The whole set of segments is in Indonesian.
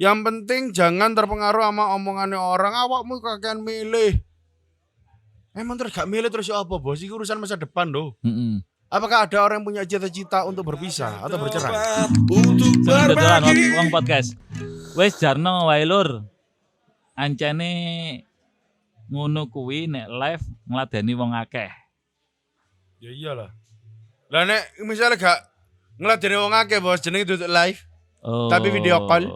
Yang penting jangan terpengaruh sama omongannya orang. Awakmu kakean milih. Emang terus gak milih terus apa bos? Ini urusan masa depan loh. Apakah ada orang yang punya cita-cita untuk berpisah atau bercerai? Seneng dodolan wong podcast. Wis jarno wae lur. Ancene ngono kuwi nek live ngladeni wong akeh. Ya iyalah. Lah nek misalnya gak ngladeni wong akeh bos jenenge duduk live. Oh, Tapi video call.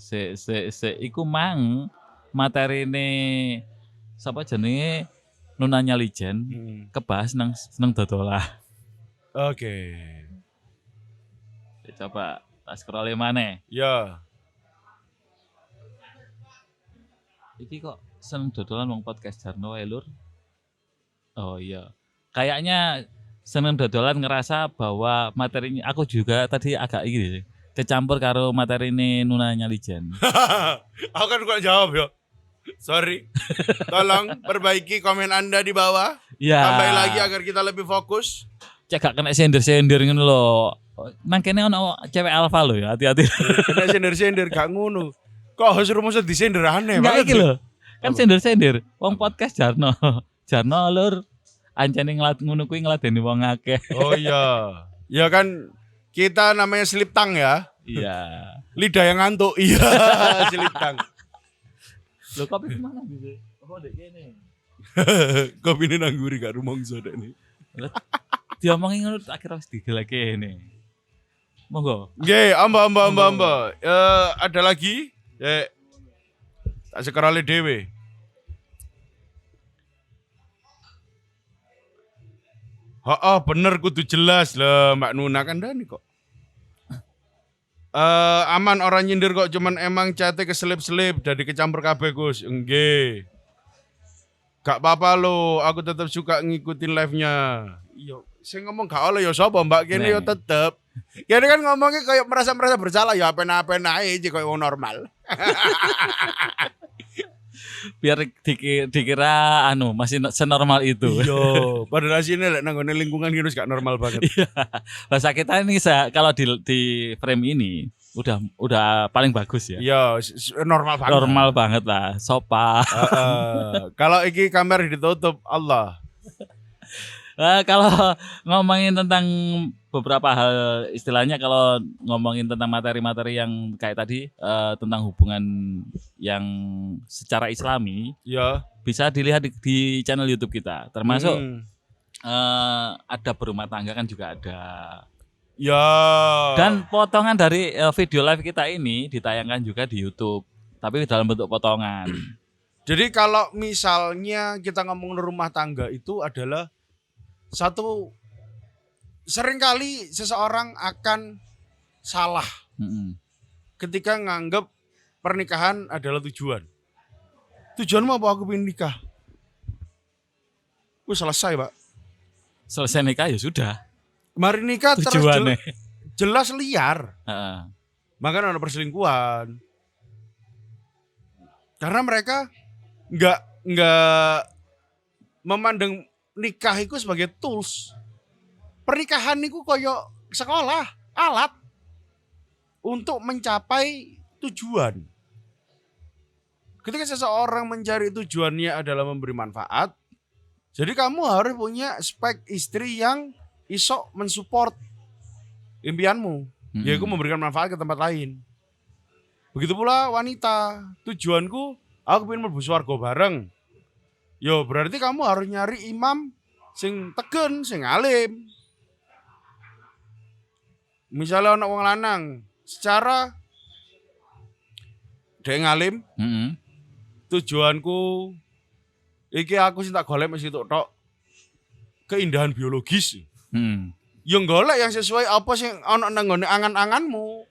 Se iku mang materine sapa jenenge Nunanya Legend kebahas seneng dodolan. Oke. Coba tak scroll maneh. Ya. Iki kok seneng dodolan wong podcast Jarno wae lur. Oh iya. Kayaknya seneng dodolan ngerasa bahwa materinya aku juga tadi agak ini kecampur karo materi ini Nunanya Legend. Aku kan gak jawab ya. Sorry. Tolong perbaiki komen Anda di bawah. Ya. Tambah lagi agar kita lebih fokus. Cek gak kena sender-sender ngono lho. Nang kene ono cewek alfa lho ya, hati-hati. Kena sender-sender gak ngono. Kok harus rumus disender aneh banget. Iki lho. Kan Apa? sender-sender. Wong podcast Jarno. Jarno lur. Ancene ngono kuwi ngladeni wong akeh. Oh iya. Ya kan kita namanya slip tang ya. Iya. Lidah yang ngantuk. Iya, slip tang. Lho kopi mana gitu? Oh, dek kene. Kopi ini nangguri gak rumongso dek nih. Diomongin ngono akhirnya wis digelake kene. Monggo. Nggih, amba. Ada lagi? Tak scroll dhewe. Bener kudu jelas lah Mbak Nuna kan Dani kok. Aman orang nyindir kok cuman emang chatnya keselip-selip dari kecampur kabeh Gus. Nggih. Gak apa-apa lo, aku tetap suka ngikutin live-nya. Iya, saya ngomong gak oleh ya sapa Mbak kene yo tetep. Kene kan ngomongnya kayak merasa bersalah ya apa-apa ae kayak wong normal. Biar dikira masih senormal itu. Iya, padahal sini lek nang lingkungan gitu gak normal banget. Iya. Bahasa kita ini kalau di frame ini udah paling bagus ya. Iya, normal banget. Normal banget lah, sopan. Kalau iki kamera ditutup, Allah. Kalau ngomongin tentang beberapa hal, istilahnya kalau ngomongin tentang materi-materi yang kayak tadi tentang hubungan yang secara Islami, ya bisa dilihat di channel YouTube kita. Termasuk ada berumah tangga kan juga ada. Ya. Dan potongan dari video live kita ini ditayangkan juga di YouTube, tapi dalam bentuk potongan. Jadi kalau misalnya kita ngomong rumah tangga itu adalah satu, seringkali seseorang akan salah ketika nganggap pernikahan adalah tujuan. Tujuanmu apa? Aku pengen nikah. Selesai Pak. Selesai nikah ya sudah. Mari nikah tujuannya. Terus jelas liar. Makanya ada perselingkuhan. Karena mereka nggak memandang nikah itu sebagai tools. Pernikahan itu koyo sekolah, alat untuk mencapai tujuan. Ketika seseorang mencari tujuannya adalah memberi manfaat, jadi kamu harus punya spek istri yang iso mensupport impianmu, yaitu memberikan manfaat ke tempat lain. Begitu pula wanita, tujuanku aku pengen mlebu swarga bareng. Yo berarti kamu harus nyari imam sing tegen, sing alim. Misalnya anak wong lanang, secara dia ngalim, tujuanku iki aku sing tak golek mesti tok keindahan biologis. Yang golek yang sesuai apa sih ono nang ngone angan-anganmu.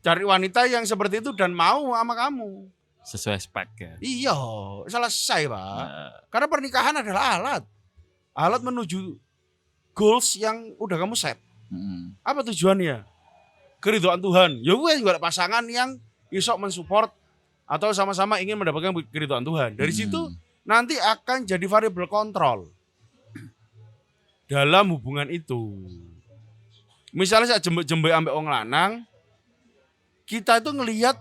Cari wanita yang seperti itu dan mau sama kamu. Sesuai spek ya. Iya, selesai Pak. Karena pernikahan adalah alat. Alat menuju goals yang udah kamu set. Apa tujuannya? Keridhaan Tuhan. Ya gue juga ada pasangan yang iso mensupport atau sama-sama ingin mendapatkan keridhaan Tuhan. Dari situ nanti akan jadi variabel kontrol dalam hubungan itu. Misalnya saya jembek ambek wong lanang, kita itu ngelihat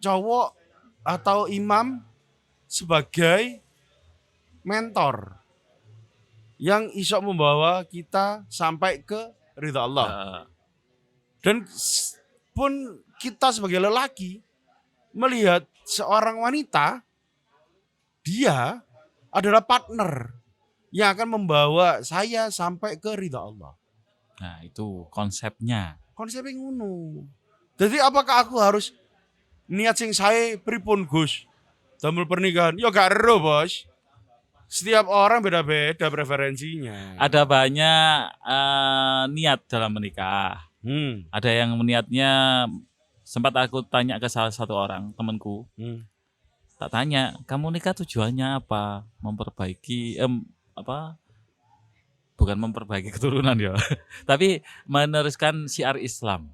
cowok atau imam sebagai mentor yang iso membawa kita sampai ke ridha Allah. Dan pun kita sebagai lelaki melihat seorang wanita, dia adalah partner yang akan membawa saya sampai ke ridha Allah. Nah, itu konsepnya. Konsepnya ngono. Jadi apakah aku harus niat sing sae pripun Gus? Damel pernikahan. Ya gak ero, Bos. Setiap orang beda-beda preferensinya. Ada banyak niat dalam menikah. Ada yang niatnya, sempat aku tanya ke salah satu orang temanku. Tak tanya, kamu nikah tujuannya apa? Memperbaiki bukan memperbaiki keturunan ya, tapi meneruskan syiar Islam.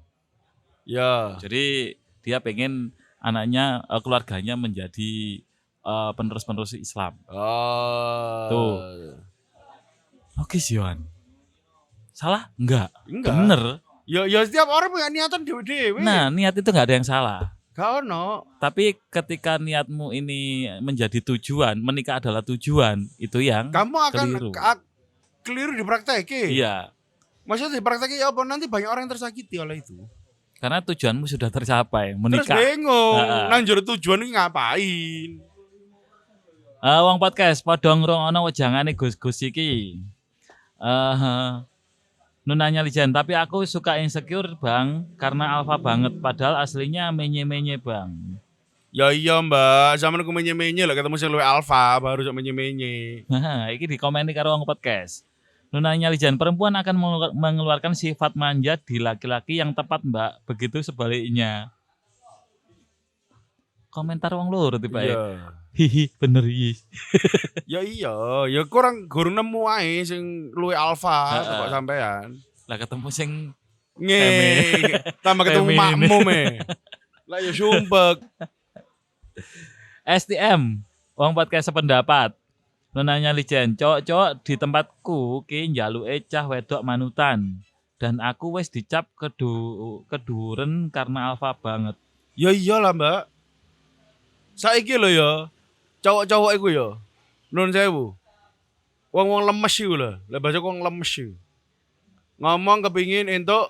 Ya. Jadi dia pengen anaknya, keluarganya menjadi penerus-penerus Islam. Tuh. Oke Sion. Salah? Enggak. Bener. Ya setiap orang punya niatan dewe-dewe. Nah, niat itu enggak ada yang salah. Gak ono. Tapi ketika niatmu ini menjadi tujuan, menikah adalah tujuan, itu yang kamu akan keliru dipraktekin. Iya. Maksudnya dipraktekin ya apa, nanti banyak orang yang tersakiti oleh itu. Karena tujuanmu sudah tercapai, menikah. Terus bingung, nanjur tujuan ini ngapain? Wong podcast padha ngrungokno wejangane Gus-gus iki. Nunanya Lijan, tapi aku suka insecure Bang karena alfa banget padahal aslinya menye-menye Bang. Ya iya Mbak, zaman aku menye-menye lah ketemu sing luwih alfa baru sok menye-menye. Nah, iki dikomeni karo wong podcast. Nunanya Lijan, perempuan akan mengeluarkan sifat manja di laki-laki yang tepat Mbak, begitu sebaliknya. Komentar wong loro tiba ya. Hihi, bener iki. Ya iya, ya kurang nemu ae sing luwih alfa kok sampean. Lah ketemu sing tambah ketemu makmum lah ya sumpek. STM, wong podcast sependapat. Nonanya Lijen, cowok-cowok di tempatku ki njaluke cah wedok manutan dan aku wis dicap keduren karena alfa banget. Ya iyalah, Mbak. Saiki lho ya, cowok-cowok iku ya. Nun sewu. Wong-wong lemes iku lho, lha bahasa wong lemes iku. Ngomong kepingin entuk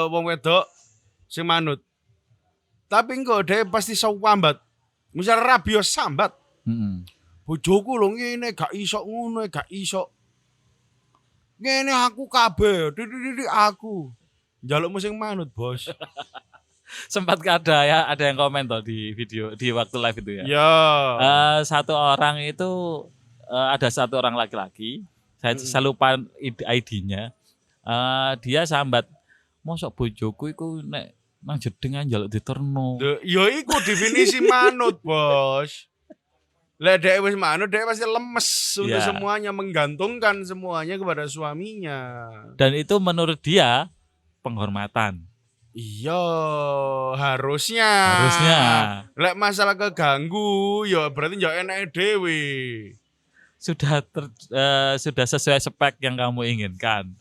wong wedok sing manut. Tapi engko dhewe pasti sambat. Misal rabi yo sambat. Bojoku lho ngene gak iso ngono, gak iso. Ngene aku kabeh, didik aku. Njalukmu sing manut, Bos. Sempat ada yang komen toh di video di waktu live itu ya. Ya. Satu orang itu ada satu orang laki-laki, saya lupa ID-nya. Dia sambat, mosok bojoku iku nek nang jeding njaluk diterno. Ya iku definisi manut, Bos. Lah dhek wis manut, dhek pasti lemes untuk semuanya, menggantungkan semuanya kepada suaminya. Dan itu menurut dia penghormatan. Iya, harusnya. Lek masalah keganggu, ya berarti ya enake dhewe. Sudah sesuai spek yang kamu inginkan.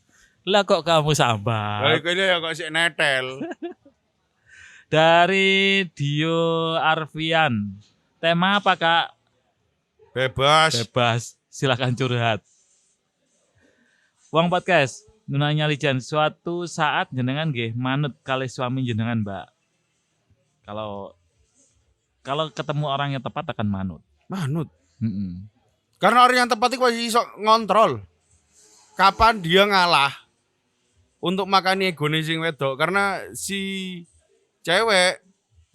Lah kok kamu sambat? Lah kene ya kok sik netel. Dari Dio Arfian. Tema apa, Kak? Bebas. Silakan curhat. Wong podcast. Nunanya Lijan, suatu saat jenengan nggih manut kali suami jenengan, Mbak. Kalau ketemu orang yang tepat akan manut. Karena orang yang tepat itu masih iso ngontrol kapan dia ngalah untuk makani egone sing wedok, karena si cewek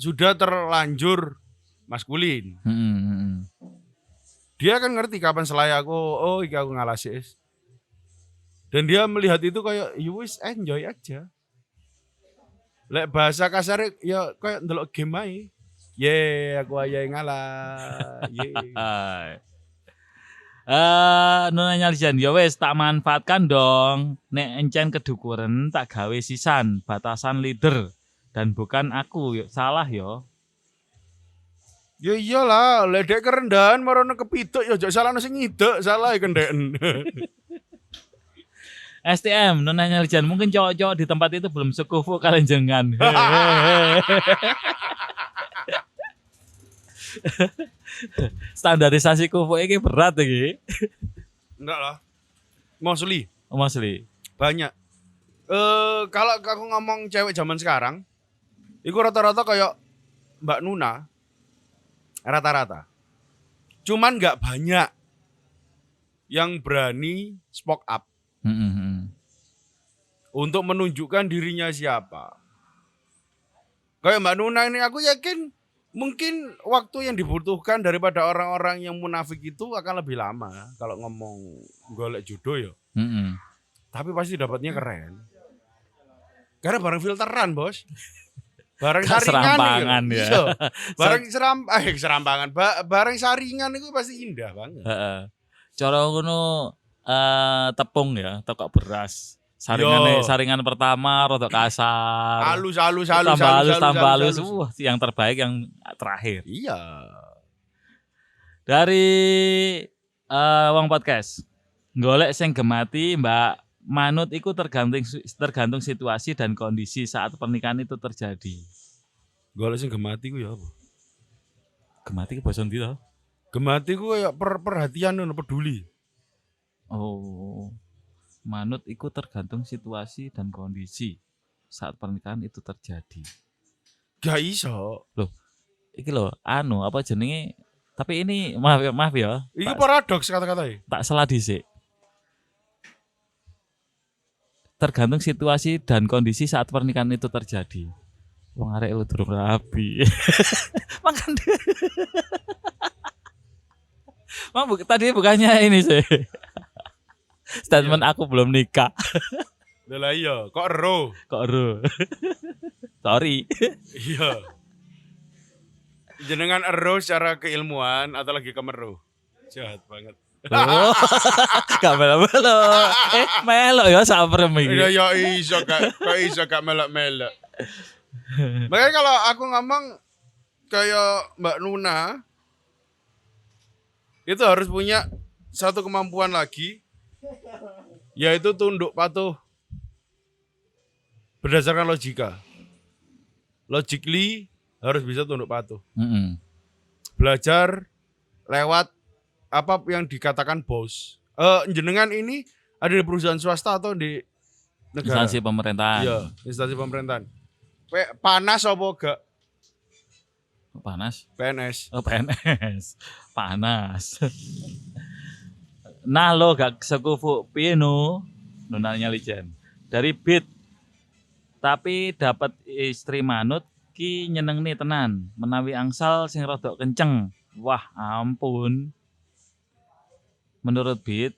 sudah terlanjur maskulin. Dia kan ngerti kapan selaya aku, oh iki aku ngalah sih. Dan dia melihat itu kayak you wis enjoy aja. Lek bahasa kasar ya kayak ndelok game ae. Ye, aku aja yang ngalah. Ye. Nunanya Lijan, ya wes tak manfaatkan dong. Nek encen kedukuren tak gawe sisan, batasan leader dan bukan aku, yuk salah yo. Ya iyalah, ledek kerendahan marono kepiduk ya salah sing ngidek, salah kendeken. STM nonanya Lijan, mungkin cowok-cowok di tempat itu belum sekufu kalian jangan. Standarisasi kufu ini berat iki. Enggak lah. Mostly Mostly. banyak. Kalau aku ngomong cewek zaman sekarang, itu rata-rata kayak Mbak Nuna, rata-rata. Cuman nggak banyak yang berani spoke up untuk menunjukkan dirinya siapa. Kayak Mbak Nuna ini aku yakin mungkin waktu yang dibutuhkan daripada orang-orang yang munafik itu akan lebih lama kalau ngomong golek jodoh ya. Tapi pasti dapatnya keren. Karena barang filteran, Bos. Barang saringan serampangan itu. ya. Iya. Barang serampangan. Barang saringan itu pasti indah banget. Heeh. Cara ngono tepung ya, tokok beras. Saringan pertama rada kasar. Halus. Tambah halus. Yang terbaik yang terakhir. Iya. Dari Wong Podcast. Golek sing gemati Mbak Manut itu tergantung situasi dan kondisi saat pernikahan itu terjadi. Golek sing gemati ku ya apa? Gemati ku basa ndi to? Gemati ku kayak perhatian ngono, peduli. Oh. Manut itu tergantung situasi dan kondisi saat pernikahan itu terjadi. Gak iso. Loh, iki lho, apa jenenge? Tapi ini maaf ya. Ini paradoks kata-katanya. Tak salah dhisik. Tergantung situasi dan kondisi saat pernikahan itu terjadi. Wong arek lu durung rapi. Makan. Tadi bukannya ini sih. Statement aku belum nikah. Lah iya, kok ero? Sorry. Iya. Jenengan ero secara keilmuan atau lagi kemeru? Jahat banget. Oh, gak melo-melo. Melo ya saprem iki. Ya iso gak melok-melok. Makanya kalau aku ngomong kayak Mbak Nuna itu harus punya satu kemampuan lagi, yaitu tunduk patuh berdasarkan logika. Logically harus bisa tunduk patuh. Belajar lewat apa yang dikatakan bos. Jenengan ini ada di perusahaan swasta atau di negara? Instansi pemerintahan. Iya, instansi pemerintahan. Panas apa enggak? Panas. PNS. Oh, PNS. Panas. Nah lo gak sekufu piye no? Nunanya Lijen. Dari Beat. Tapi dapat istri manut ki nyenengni tenan, menawi angsal sing rada kenceng. Wah, ampun. Menurut Beat,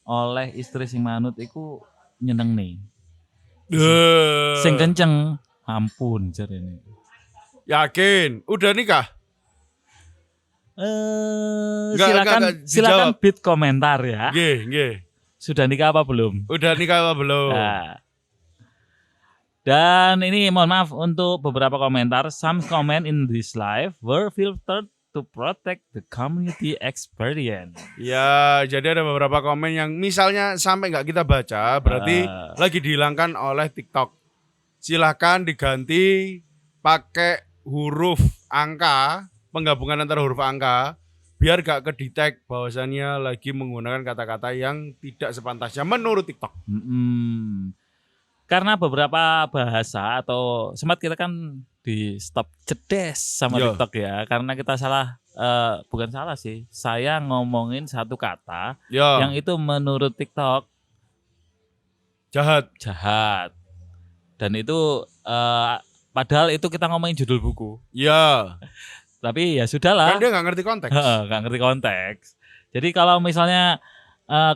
oleh istri sing manut iku nyenengni. Sing kenceng, ampun jarene. Yakin? Udah nikah? Silakan Beat komentar ya. Nggih. Sudah nikah apa belum? Udah nikah apa belum? Nah. Dan ini mohon maaf untuk beberapa komentar. Some comment in this live were filtered to protect the community experience. Ya, jadi ada beberapa komen yang misalnya sampai nggak kita baca, berarti lagi dihilangkan oleh TikTok. Silahkan diganti pakai huruf angka, penggabungan antara huruf angka, biar gak kedetek bahwasannya lagi menggunakan kata-kata yang tidak sepantasnya menurut TikTok. Karena beberapa bahasa atau sempat kita kan di stop cedes sama TikTok ya, karena kita salah, bukan salah sih, saya ngomongin satu kata yang itu menurut TikTok jahat, dan itu padahal itu kita ngomongin judul buku. Ya. Tapi ya sudahlah. Kan dia nggak ngerti konteks. Nggak ngerti konteks. Jadi kalau misalnya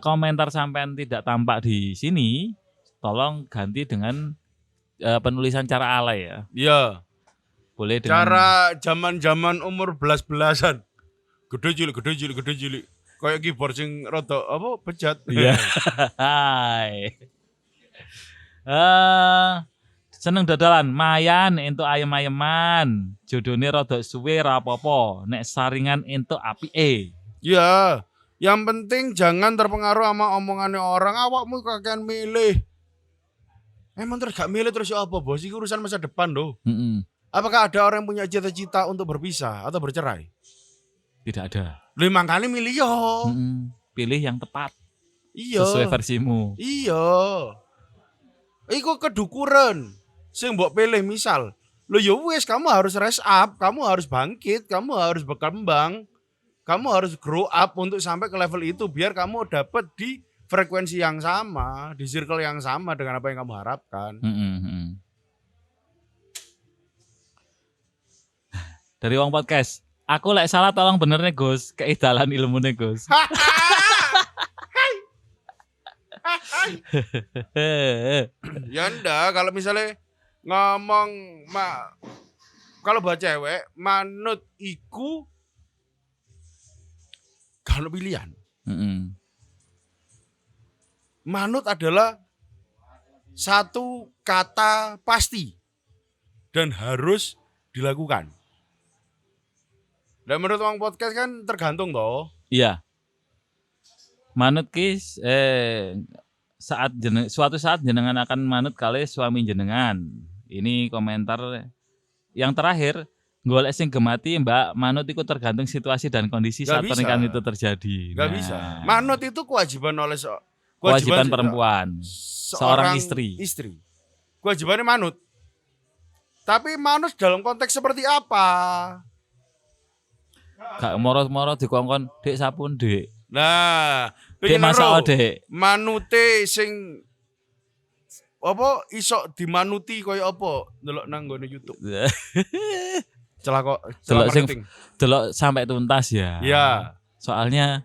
komentar sampean tidak tampak di sini, tolong ganti dengan penulisan cara alay ya. Iya. Boleh dengan cara zaman umur belas-belasan. Gede cilik. Kayak keyboard sing rada apa bejat. Iya. Hai. Seneng dodolan mayan entuk ayem-ayeman. Jodone rada suwe ra apa-apa. Nek saringan entuk apike. Iya. Yang penting jangan terpengaruh sama omongannya orang. Awakmu kakean milih. Emang terus gak milih terus ya apa bos? Ini urusan masa depan loh. Apakah ada orang yang punya cita-cita untuk berpisah atau bercerai? Tidak ada. Lu makanya milih yo. Pilih yang tepat. Iya. Sesuai versimu. Iya. Iku kedukuran. Sing mbok pilih misal. Lo ya wis kamu harus rise up, kamu harus bangkit, kamu harus berkembang. Kamu harus grow up untuk sampai ke level itu biar kamu dapat di frekuensi yang sama, di circle yang sama dengan apa yang kamu harapkan. Dari Wong Podcast, aku lek salah tolong bener nih Gus, keidalan ilmu nih Gus. Ya ndak, kalau misalnya ngomong kalau buat cewek, manut iku kalau pilihan. Manut adalah satu kata pasti dan harus dilakukan. Dan menurut Wong Podcast kan tergantung toh. Iya. Manut ki suatu saat jenengan akan manut kali suami jenengan. Ini komentar yang terakhir. Golek sing gemati Mbak, manut itu tergantung situasi dan kondisi saat pernikahan itu terjadi. Gak bisa. Manut itu kewajiban oleh kewajiban perempuan, seorang istri. Kewajibannya manut. Tapi manut dalam konteks seperti apa? Gak moro-moro dikongkon, "Dek sapun, Dek." Nah, Dek masak, Dek. Manute sing apa iso dimanuti kaya apa? Delok nang ngone YouTube. Celaka marketing. Delok sampai tuntas ya. Iya. Soalnya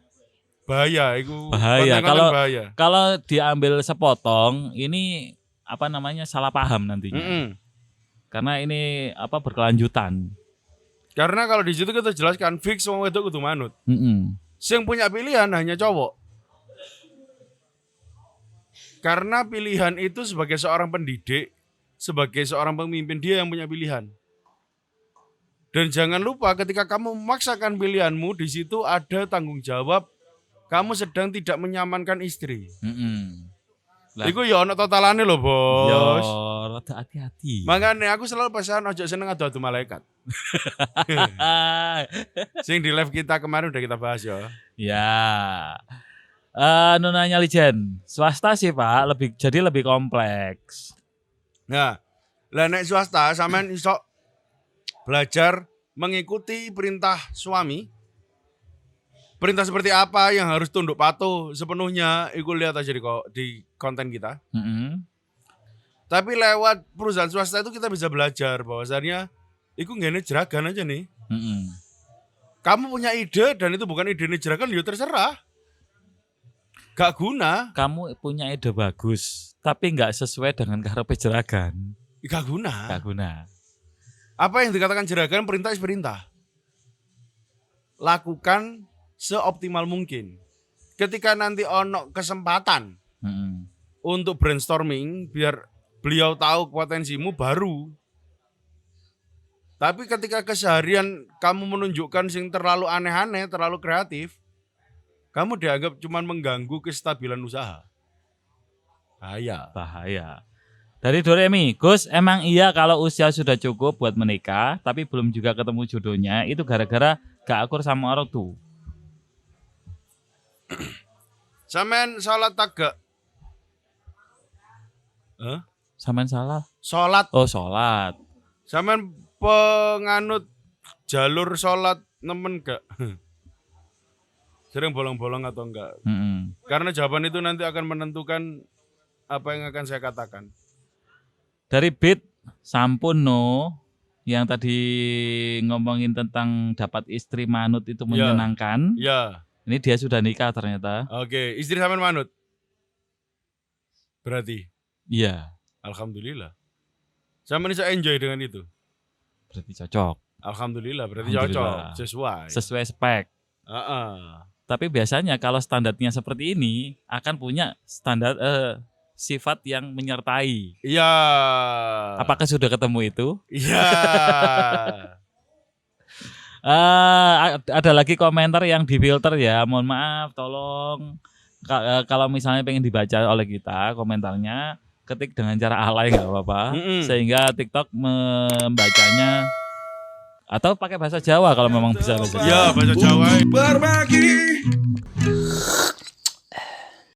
bahaya itu. Bahaya kalau diambil sepotong ini apa namanya salah paham nantinya. Karena ini berkelanjutan. Karena kalau di situ kita jelaskan fix wong wedok kudu manut. Sing punya pilihan hanya cowok. Karena pilihan itu sebagai seorang pendidik, sebagai seorang pemimpin dia yang punya pilihan. Dan jangan lupa ketika kamu memaksakan pilihanmu, di situ ada tanggung jawab kamu sedang tidak menyamankan istri. Iku ya ono totalane lho, Bos. Ya, rada hati-hati. Makanya aku selalu pesan ojo seneng adu-adu malaikat. Sing di live kita kemarin udah kita bahas ya. Ya. Nunanya Lijen, swasta sih Pak, jadi lebih kompleks. Nah, lah nek swasta sampean iso belajar mengikuti perintah suami. Perintah seperti apa yang harus tunduk patuh sepenuhnya, itu lihat aja di konten kita. Tapi lewat perusahaan swasta itu kita bisa belajar bahwasannya itu nggak jeragan aja nih. Kamu punya ide dan itu bukan ide jeragan, ya terserah. Gak guna. Kamu punya ide bagus, tapi nggak sesuai dengan karepe jeragan. Gak guna. Apa yang dikatakan jeragan perintah is perintah. Lakukan seoptimal mungkin. Ketika nanti ono kesempatan untuk brainstorming, biar beliau tahu potensimu baru. Tapi ketika keseharian kamu menunjukkan sing terlalu aneh-aneh, terlalu kreatif, kamu dianggap cuma mengganggu kestabilan usaha. Bahaya. Dari Doremi, Gus, emang iya kalau usia sudah cukup buat menikah, tapi belum juga ketemu jodohnya, itu gara-gara gak akur sama orang tuh. Sampean salat tagak. Sampean salah? Salat. Oh, salat. Sampean penganut jalur salat nemen gak? Sering bolong-bolong atau enggak? Karena jawaban itu nanti akan menentukan apa yang akan saya katakan. Dari Bit sampun no, yang tadi ngomongin tentang dapat istri manut itu menyenangkan. Ya. Ini dia sudah nikah ternyata. Oke, istri sampean manut. Berarti. Iya. Alhamdulillah. Sampean bisa enjoy dengan itu. Berarti cocok. Alhamdulillah, berarti cocok. Sesuai spek. Tapi biasanya kalau standarnya seperti ini akan punya standar sifat yang menyertai. Iya. Apakah sudah ketemu itu? Iya. Ada lagi komentar yang difilter ya. Mohon maaf, tolong kalau misalnya pengen dibaca oleh kita komentarnya, ketik dengan cara alay nggak apa-apa. Sehingga TikTok membacanya atau pakai bahasa Jawa kalau memang bisa bahasa Jawa. Ya, bahasa Jawa. Berbagi